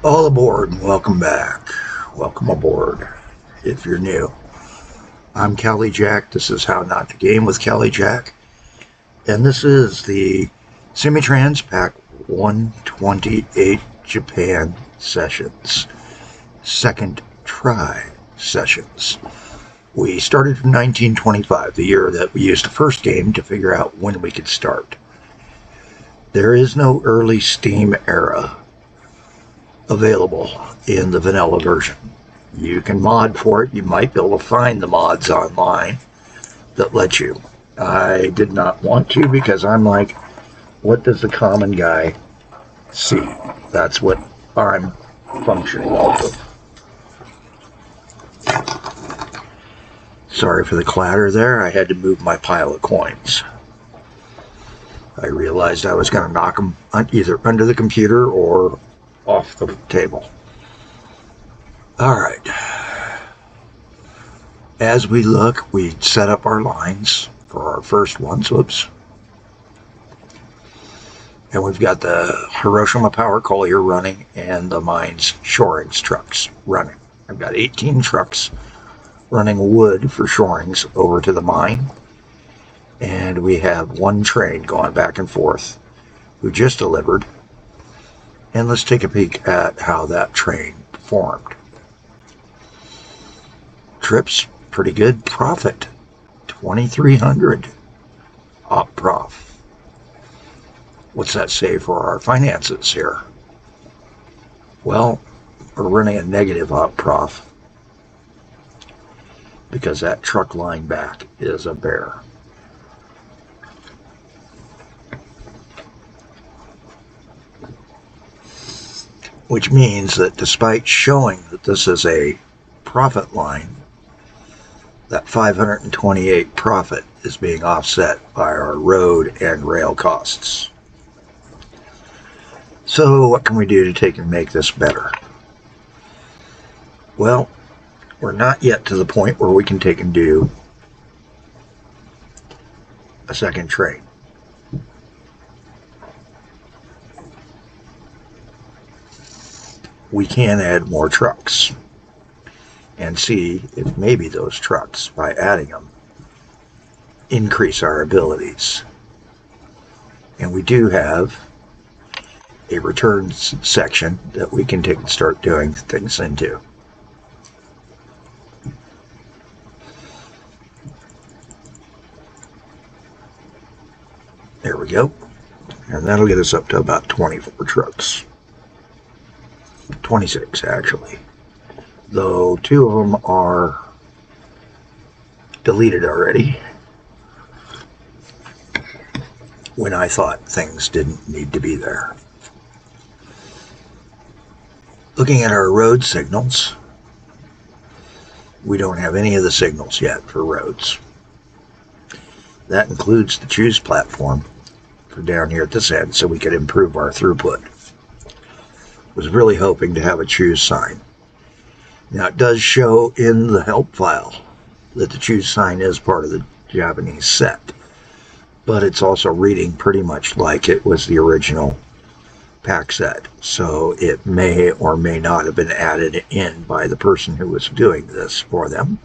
All aboard and welcome back. Welcome aboard if you're new. I'm Callie Jack. This is How Not to Game with Callie Jack. And this is the Simutrans Pak128Japan sessions. Second try sessions. We started from 1925, the year that we used the first game to figure out when we could start. There is no early Steam era available in the vanilla version. You can mod for it. You might be able to find the mods online that let you. I did not want to because I'm like, what does the common guy see? That's what I'm functioning off of. Sorry for the clatter there. I had to move my pile of coins. I realized I was going to knock them either under the computer or off the table. All right. As we look, we set up our lines for our first ones. Whoops. And we've got the Hiroshima Power Collier running and the mine's shorings trucks running. I've got 18 trucks running wood for shorings over to the mine. And we have one train going back and forth who just delivered. And let's take a peek at how that train performed. Trips, pretty good. Profit, 2,300 op prof. What's that say for our finances here? Well, we're running a negative op prof because that truck line back is a bear. Which means that despite showing that this is a profit line, that 528 profit is being offset by our road and rail costs. So what can we do to take and make this better? Well, we're not yet to the point where we can take and do a second train. We can add more trucks and see if maybe those trucks, by adding them, increase our abilities. And we do have a returns section that we can take and start doing things into. There we go. And that'll get us up to about 24 trucks. 26 actually, though 2 of them are deleted already when I thought things didn't need to be there. Looking at our road signals, we don't have any of the signals yet for roads. That includes the choose platform for down here at this end so we could improve our throughput. Was really hoping to have a choose sign. Now it does show in the help file that the choose sign is part of the Japanese set, but it's also reading pretty much like it was the original pack set, so it may or may not have been added in by the person who was doing this for them.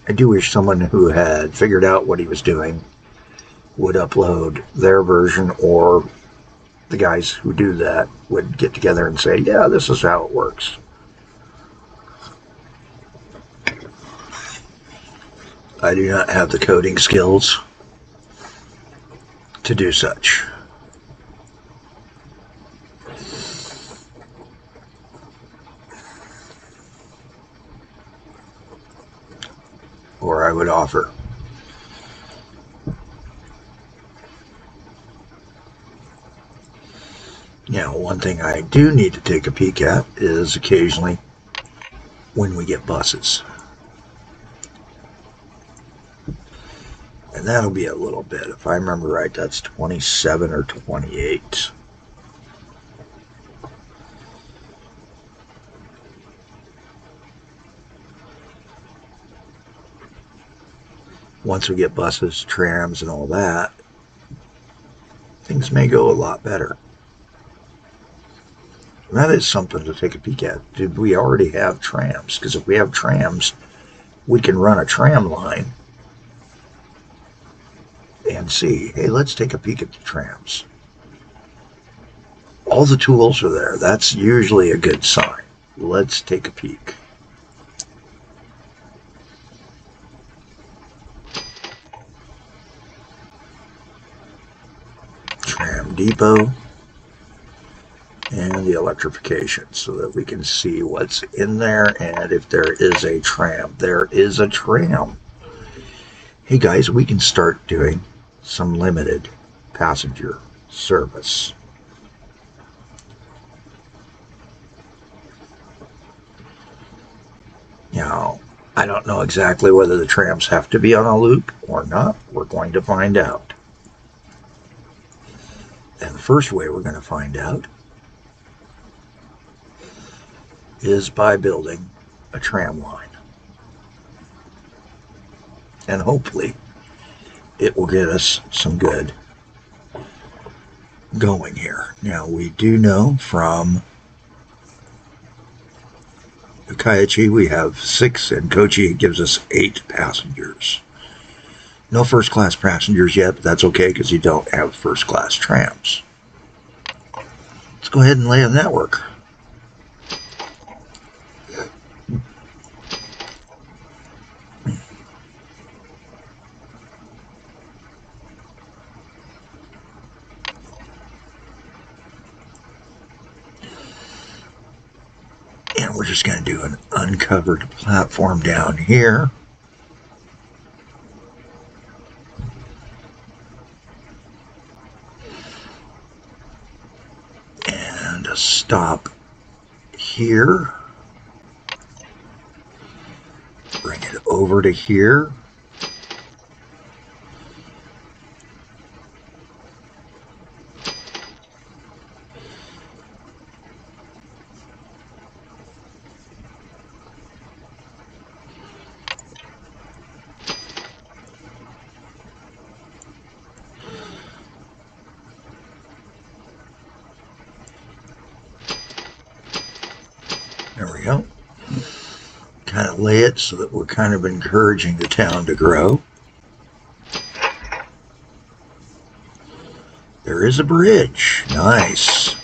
I do wish someone who had figured out what he was doing would upload their version, or the guys who do that would get together and say, yeah, this is how it works. I do not have the coding skills to do such. Or I would offer. Now, one thing I do need to take a peek at is occasionally when we get buses. And that'll be a little bit. If I remember right, that's 27 or 28. Once we get buses, trams, and all that, things may go a lot better. That is something to take a peek at. Did we already have trams? Because if we have trams, we can run a tram line and see. Hey, let's take a peek at the trams. All the tools are there. That's usually a good sign. Let's take a peek. Tram depot and the electrification so that we can see what's in there and if there is a tram. There is a tram. Hey guys, we can start doing some limited passenger service. Now, I don't know exactly whether the trams have to be on a loop or not. We're going to find out. And the first way we're going to find out is by building a tram line. And hopefully it will get us some good going here. Now, we do know from Yokkaichi we have 6, and Kochi gives us 8 passengers. No first class passengers yet, but that's okay because you don't have first class trams. Let's go ahead and lay a network. And we're just going to do an uncovered platform down here. And a stop here. Bring it over to here. There we go. Kind of lay it so that we're kind of encouraging the town to grow. There is a bridge. Nice.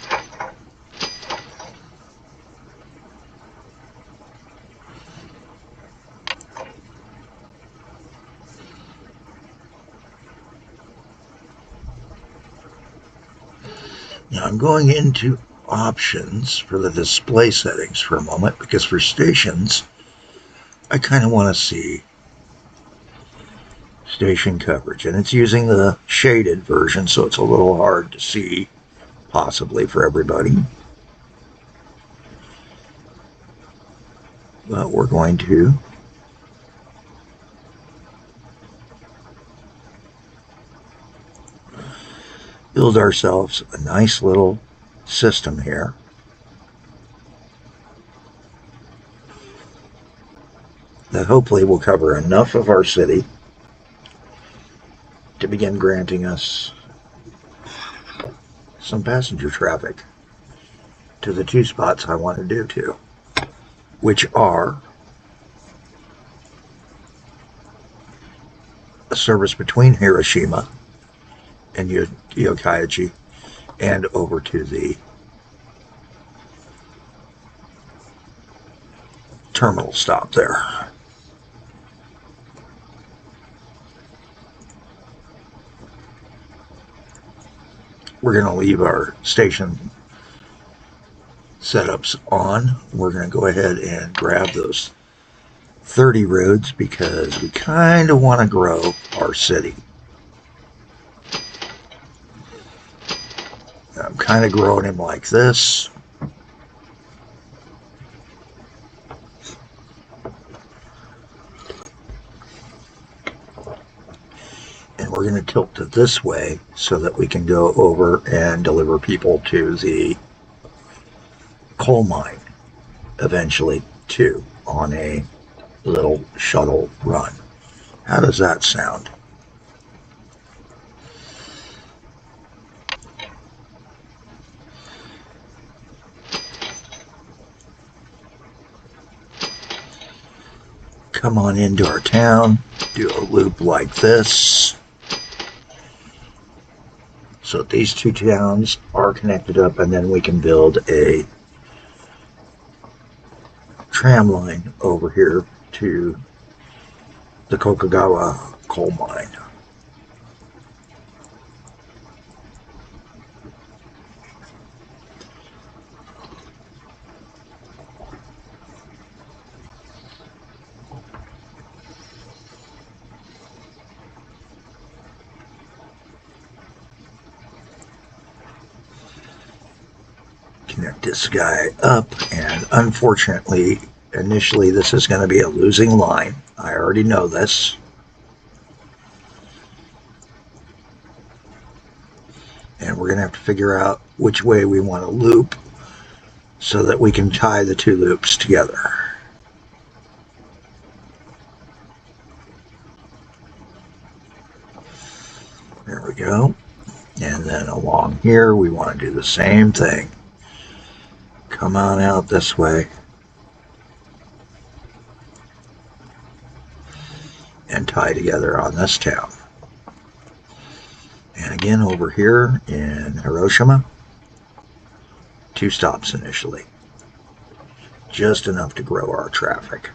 Now I'm going into options for the display settings for a moment, because for stations I kind of want to see station coverage, and it's using the shaded version, so it's a little hard to see possibly for everybody, but we're going to build ourselves a nice little system here. That hopefully will cover enough of our city to begin granting us some passenger traffic to the 2 spots I want to do to, which are a service between Hiroshima and Yokkaichi and over to the terminal stop there. We're going to leave our station setups on. We're going to go ahead and grab those 30 roads because we kind of want to grow our city. I'm kind of growing him like this. And we're going to tilt it this way so that we can go over and deliver people to the coal mine eventually too on a little shuttle run. How does that sound? come on into our town, do a loop like this, so that these two towns are connected up, and then we can build a tram line over here to the Kokagawa coal mine. Connect this guy up, and unfortunately, initially this is going to be a losing line. I already know this. And we're going to have to figure out which way we want to loop so that we can tie the two loops together. There we go. And then along here, we want to do the same thing. Come on out this way. And tie together on this town. And again, over here in Hiroshima, 2 stops initially. Just enough to grow our traffic.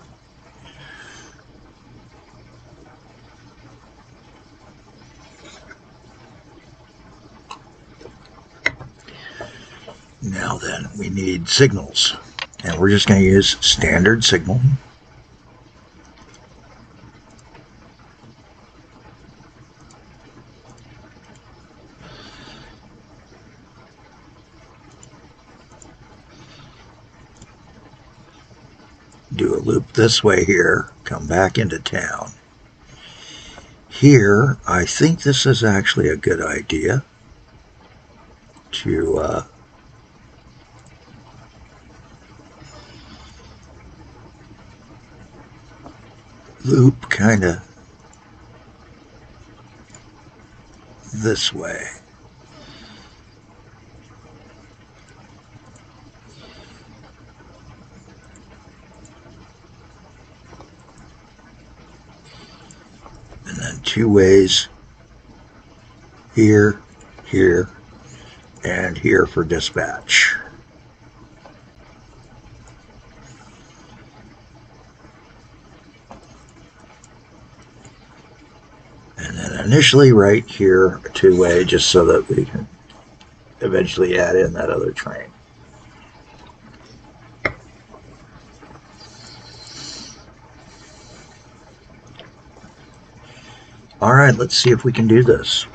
Now then, we need signals, and we're just going to use standard signal. Do a loop this way here, come back into town. Here, I think this is actually a good idea to loop kind of this way. And then 2 ways, here, here, and here for dispatch. And then initially right here, a 2-way, just so that we can eventually add in that other train. All right, let's see if we can do this.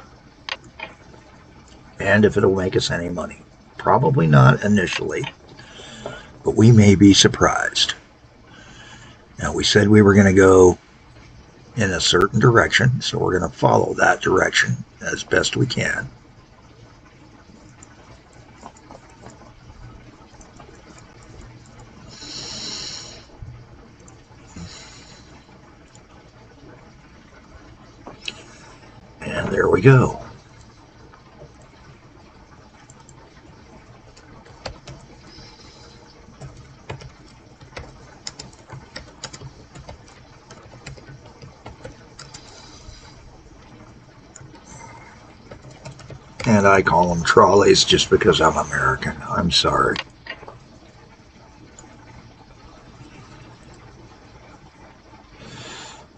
And if it'll make us any money. Probably not initially, but we may be surprised. Now, we said we were going to go in a certain direction, so we're going to follow that direction as best we can. And there we go. And I call them trolleys just because I'm American. I'm sorry.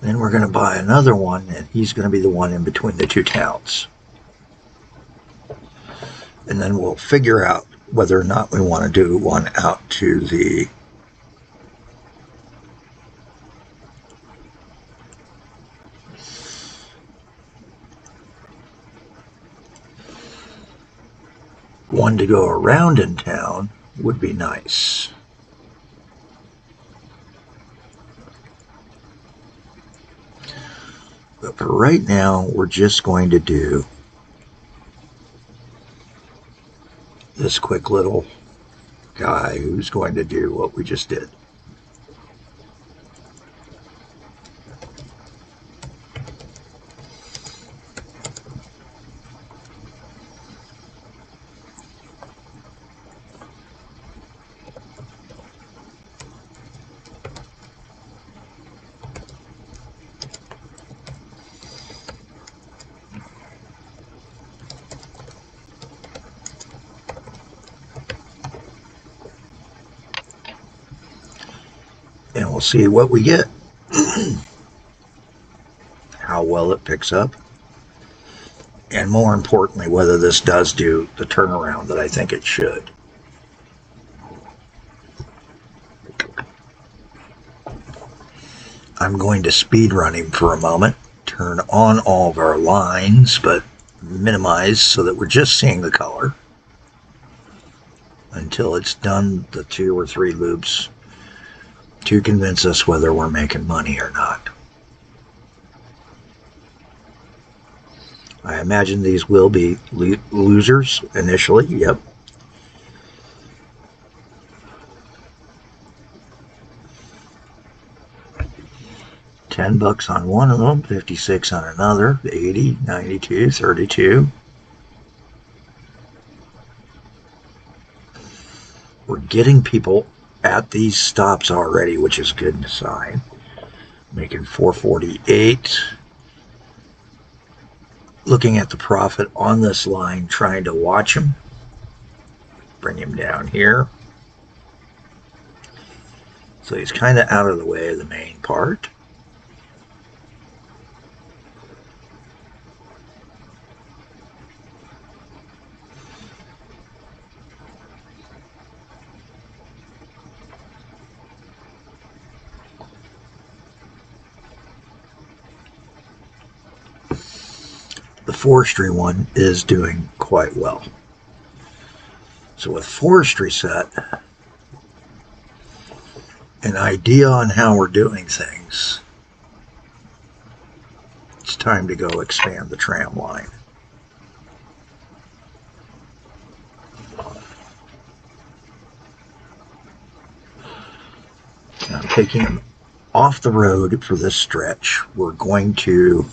Then we're going to buy another one, and he's going to be the one in between the 2 towns. And then we'll figure out whether or not we want to do one out to the one to go around in town would be nice. But for right now, we're just going to do this quick little guy who's going to do what we just did. and we'll see what we get. How well it picks up, and more importantly, whether this does do the turnaround that I think it should. I'm going to speed run him for a moment, turn on all of our lines, but minimize so that we're just seeing the color until it's done the 2 or 3 loops to convince us whether we're making money or not. I imagine these will be losers initially, yep. $10 on one of them, 56 on another, 80, 92, 32. We're getting people at these stops already, which is a good sign. Making 448. Looking at the profit on this line, trying to watch him. Bring him down here. So he's kind of out of the way of the main part. The forestry one is doing quite well. So with forestry set, an idea on how we're doing things, it's time to go expand the tram line. Now, taking them off the road for this stretch, we're going to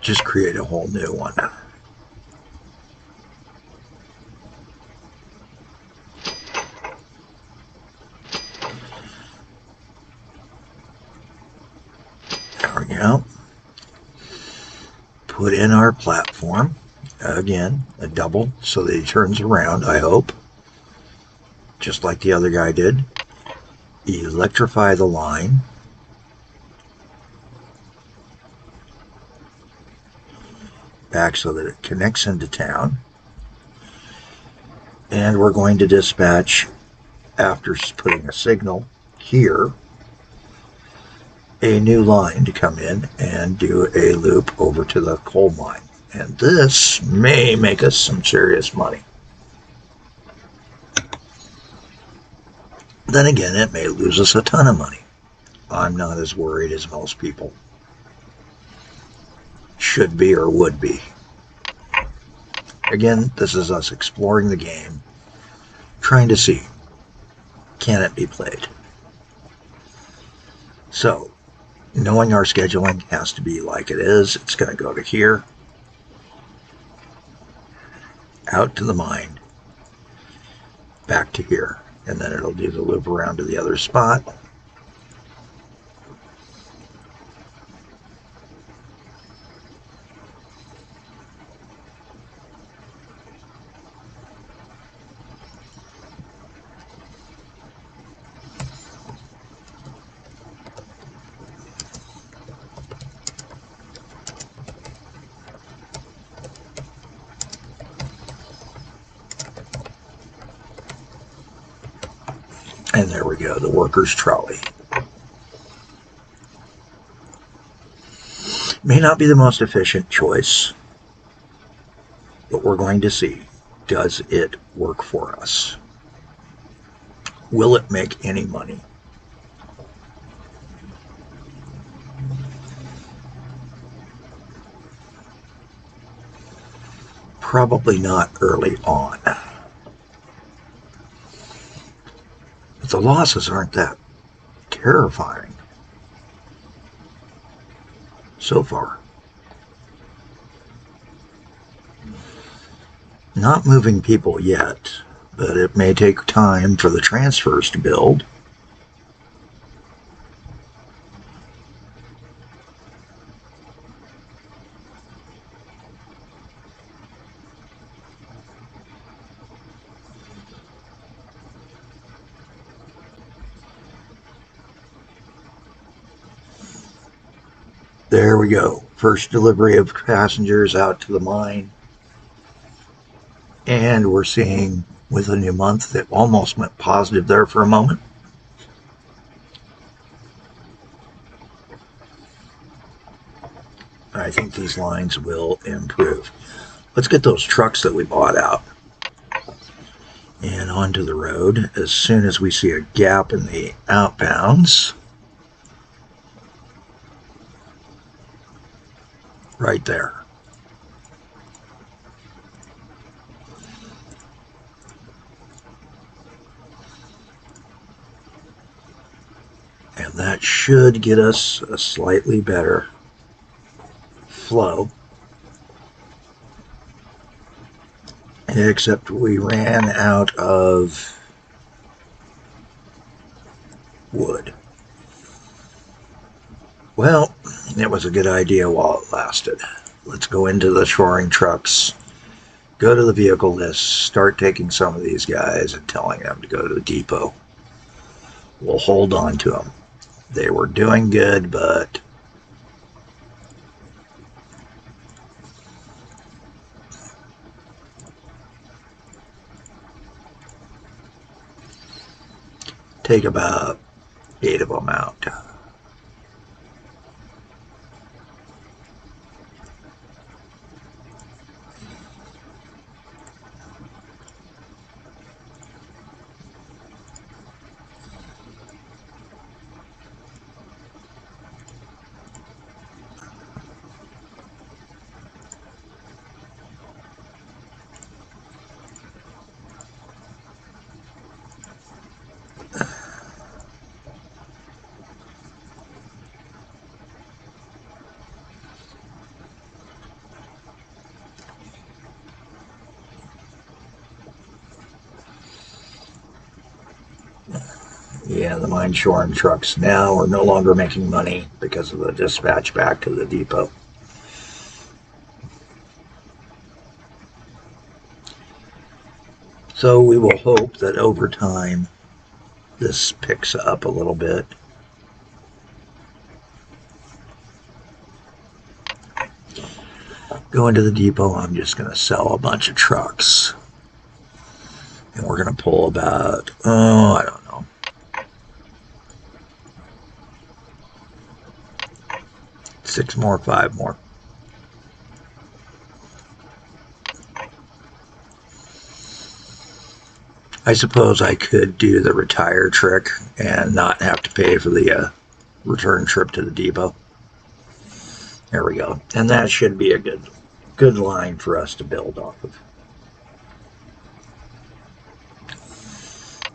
just create a whole new one. There we go. Put in our platform. Again, a double so that he turns around, I hope. Just like the other guy did. Electrify the line. Back so that it connects into town. And we're going to dispatch, after putting a signal here, a new line to come in and do a loop over to the coal mine. And this may make us some serious money. Then again, it may lose us a ton of money. I'm not as worried as most people should be or would be. Again, this is us exploring the game, trying to see, can it be played? So, knowing our scheduling has to be like it is. It's going to go to here, out to the mine, back to here, and then it'll do the loop around to the other spot. And there we go, the workers' trolley. May not be the most efficient choice, but we're going to see, does it work for us? Will it make any money? Probably not early on. But the losses aren't that terrifying so far. Not moving people yet, but it may take time for the transfers to build. There we go. First delivery of passengers out to the mine. And we're seeing within a month that almost went positive there for a moment. I think these lines will improve. Let's get those trucks that we bought out and onto the road as soon as we see a gap in the outbounds. Right there. And that should get us a slightly better flow. Except we ran out of wood. Well, it was a good idea while it lasted. Let's go into the shoring trucks, go to the vehicle list, start taking some of these guys and telling them to go to the depot. We'll hold on to them. They were doing good, but take about 8 of them out. Yeah, the mine shoring trucks now are no longer making money because of the dispatch back to the depot. So we will hope that over time this picks up a little bit. Going to the depot, I'm just going to sell a bunch of trucks. And we're going to pull about, I don't know, 6 more, 5 more. I suppose I could do the retire trick and not have to pay for the return trip to the depot. There we go. And that should be a good line for us to build off of.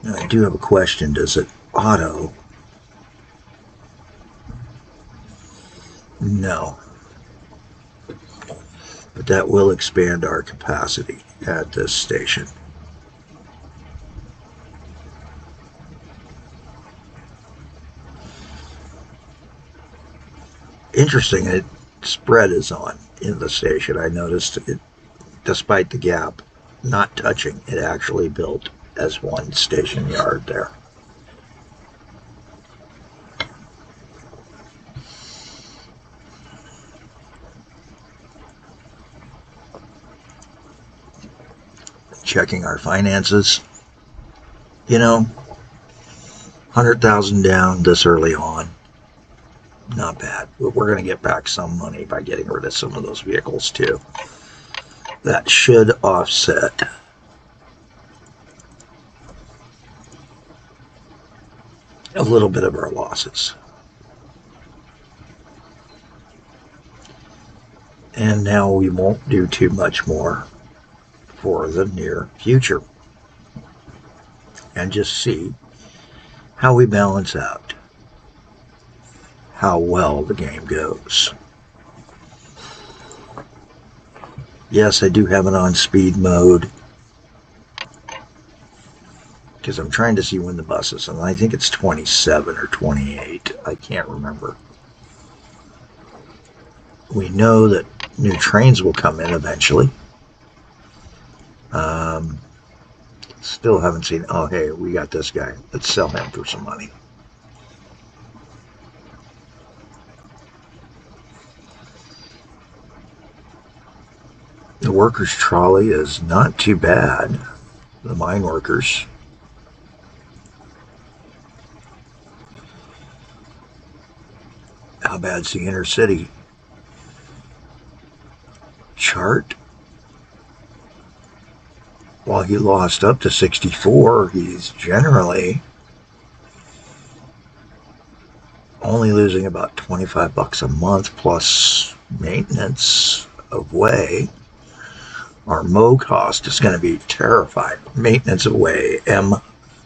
Now, I do have a question. Does it auto? No. But that will expand our capacity at this station. Interesting, it spread is on in the station. I noticed it, despite the gap not touching, it actually built as one station yard there. Checking our finances. You know, 100,000 down this early on. Not bad. But we're going to get back some money by getting rid of some of those vehicles too. That should offset a little bit of our losses. And now we won't do too much more for the near future. And just see how we balance out, how well the game goes. Yes, I do have it on speed mode because I'm trying to see when the bus is, and I think it's 27 or 28. I can't remember. We know that new trains will come in eventually. Still haven't seen, oh hey, we got this guy. Let's sell him for some money. The workers' trolley is not too bad. The mine workers. How bad's the inner city chart? While he lost up to 64, he's generally only losing about $25 a month plus maintenance of way. Our mow cost is going to be terrifying. Maintenance of way, M,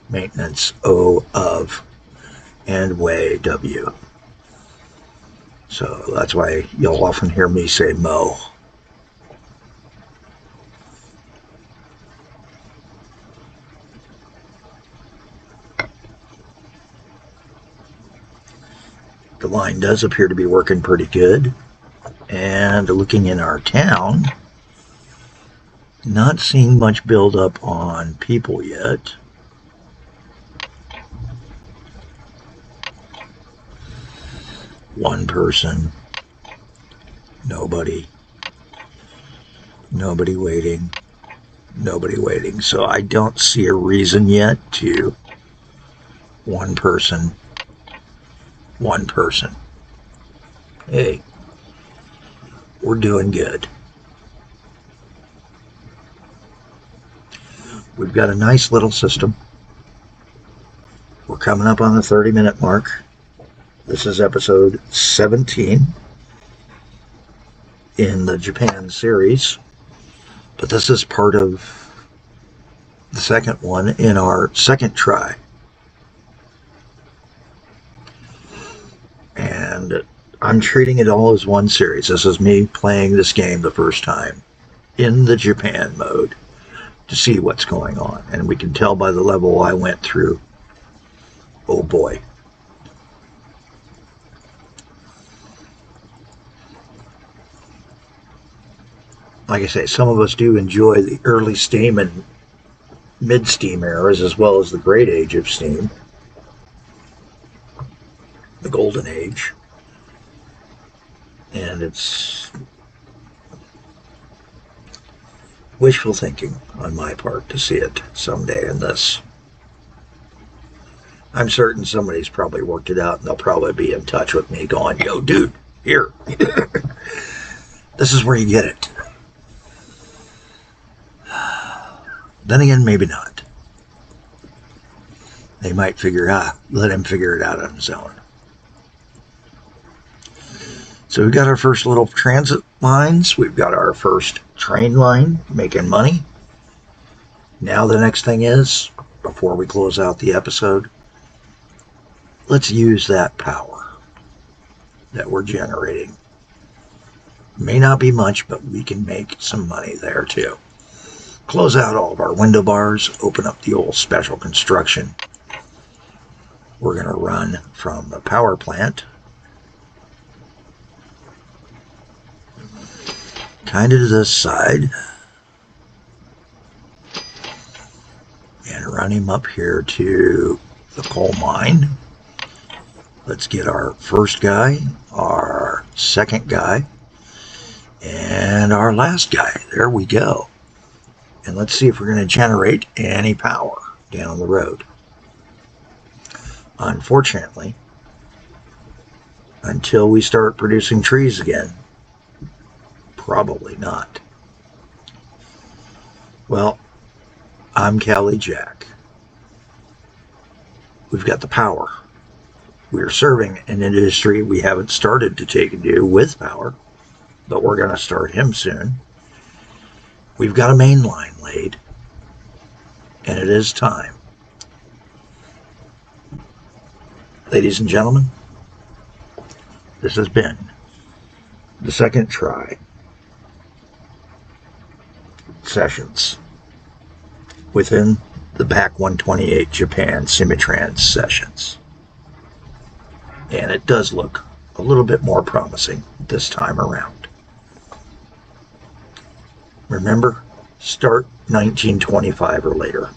maintenance O of, and way W. So that's why you'll often hear me say mow. The line does appear to be working pretty good. And looking in our town, not seeing much buildup on people yet. One person, nobody waiting, nobody waiting. So I don't see a reason yet to one person. Hey, we're doing good. We've got a nice little system. We're coming up on the 30-minute mark. This is episode 17 in the Japan series, but this is part of the second one in our second try. And I'm treating it all as one series. This is me playing this game the first time in the Japan mode to see what's going on. And we can tell by the level I went through. Oh boy. Like I say, some of us do enjoy the early steam and mid-steam eras as well as the great age of steam. The golden age. And it's wishful thinking on my part to see it someday in this. I'm certain somebody's probably worked it out and they'll probably be in touch with me going, yo dude, here. This is where you get it. Then again, maybe not. They might let him figure it out on his own. So we've got our first little transit lines. We've got our first train line making money. Now the next thing is, before we close out the episode, let's use that power that we're generating. May not be much, but we can make some money there too. Close out all of our window bars, open up the old special construction. We're going to run from the power plant kind of to this side and run him up here to the coal mine. Let's get our first guy, our second guy, and our last guy. There we go. And let's see if we're going to generate any power down the road. Unfortunately, until we start producing trees again, probably not. Well, I'm Cali Jack. We've got the power. We're serving an industry we haven't started to take and do with power, but we're going to start him soon. We've got a main line laid, and it is time. Ladies and gentlemen, this has been the second try sessions within the Pak128Japan Simutrans sessions. And it does look a little bit more promising this time around. Remember, start 1925 or later.